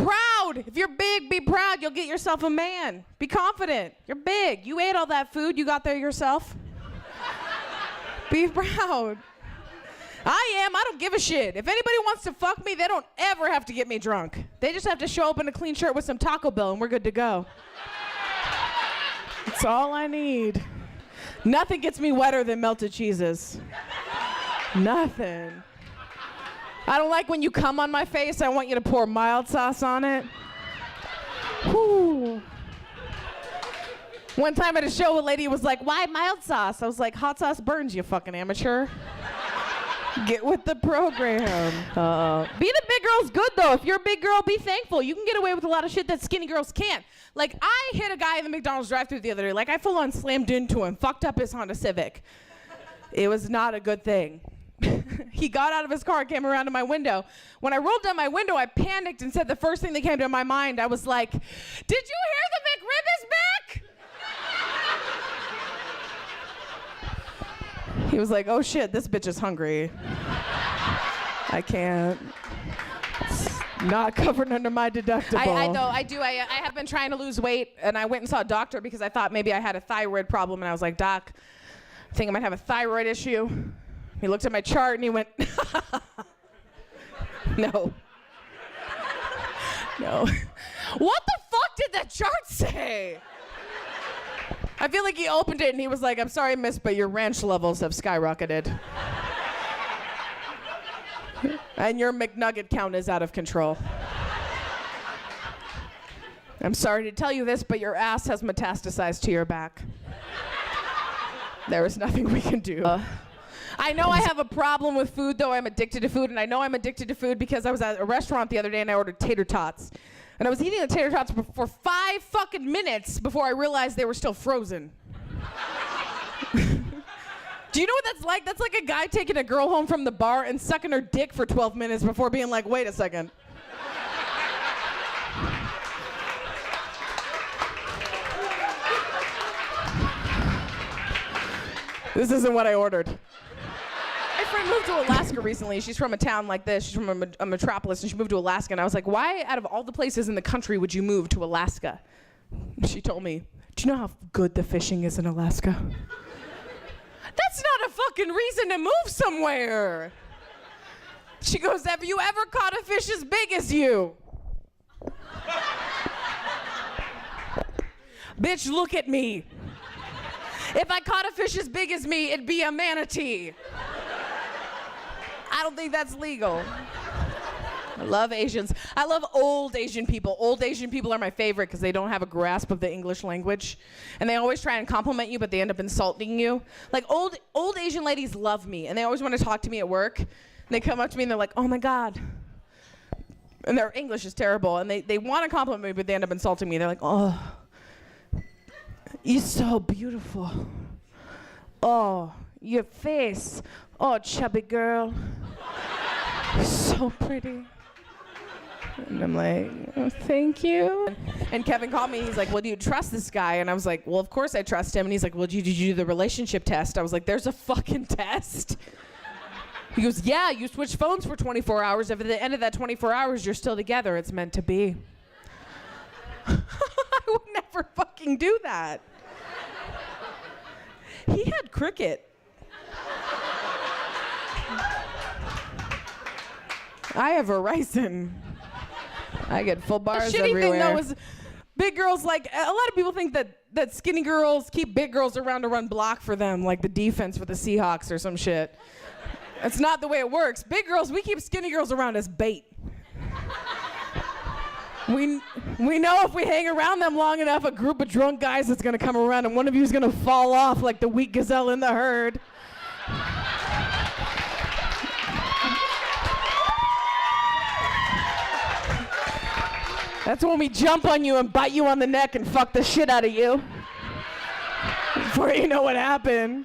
proud. If you're big, be proud. You'll get yourself a man. Be confident. You're big. You ate all that food. You got there yourself. Be proud. I am. I don't give a shit. If anybody wants to fuck me, they don't ever have to get me drunk. They just have to show up in a clean shirt with some Taco Bell and we're good to go. That's all I need. Nothing gets me wetter than melted cheeses. Nothing. I don't like when you come on my face. I want you to pour mild sauce on it. Whew. One time at a show, a lady was like, "Why mild sauce?" I was like, "Hot sauce burns, you fucking amateur. Get with the program." Being a big girl's good, though. If you're a big girl, be thankful. You can get away with a lot of shit that skinny girls can't. Like, I hit a guy in the McDonald's drive-thru the other day. Like, I full-on slammed into him, fucked up his Honda Civic. It was not a good thing. He got out of his car and came around to my window. When I rolled down my window, I panicked and said the first thing that came to my mind. I was like, "Did you hear the McRib is back?" He was like, "Oh shit, this bitch is hungry. I can't. It's not covered under my deductible." I have been trying to lose weight, and I went and saw a doctor because I thought maybe I had a thyroid problem, and I was like, "Doc, I think I might have a thyroid issue." He looked at my chart and he went, "No. No." What the fuck did that chart say? I feel like he opened it and he was like, "I'm sorry, miss, but your ranch levels have skyrocketed. And your McNugget count is out of control. I'm sorry to tell you this, but your ass has metastasized to your back. There is nothing we can do." I know I have a problem with food, though. I'm addicted to food, and I know I'm addicted to food because I was at a restaurant the other day and I ordered tater tots. And I was eating the tater tots for 5 fucking minutes before I realized they were still frozen. Do you know what that's like? That's like a guy taking a girl home from the bar and sucking her dick for 12 minutes before being like, "Wait a second. This isn't what I ordered." My friend moved to Alaska recently. She's from a town like this. She's from a metropolis, and she moved to Alaska. And I was like, "Why, out of all the places in the country, would you move to Alaska?" She told me, "Do you know how good the fishing is in Alaska?" That's not a fucking reason to move somewhere. She goes, "Have you ever caught a fish as big as you?" Bitch, look at me. If I caught a fish as big as me, it'd be a manatee. I don't think that's legal. I love Asians. I love old Asian people. Old Asian people are my favorite because they don't have a grasp of the English language. And they always try and compliment you, but they end up insulting you. Like, old Asian ladies love me, and they always want to talk to me at work. And they come up to me and they're like, "Oh my God." And their English is terrible. And they want to compliment me, but they end up insulting me. They're like, "Oh, you're so beautiful. Oh, your face. Oh, chubby girl. You're so pretty." And I'm like, "Oh, thank you." And Kevin called me. He's like, "Well, do you trust this guy?" And I was like, "Well, of course I trust him." And he's like, "Well, did you do the relationship test?" I was like, "There's a fucking test?" He goes, "Yeah, you switch phones for 24 hours. If at the end of that 24 hours you're still together, it's meant to be." I would never fucking do that. He had cricket. I have Verizon. I get full bars The shitty everywhere. thing, though, is big girls, like, a lot of people think that skinny girls keep big girls around to run block for them, like the defense for the Seahawks or some shit. That's not the way it works. Big girls, we keep skinny girls around as bait. We know if we hang around them long enough, a group of drunk guys is gonna come around and one of you is gonna fall off like the weak gazelle in the herd. That's when we jump on you and bite you on the neck and fuck the shit out of you. Before you know what happened.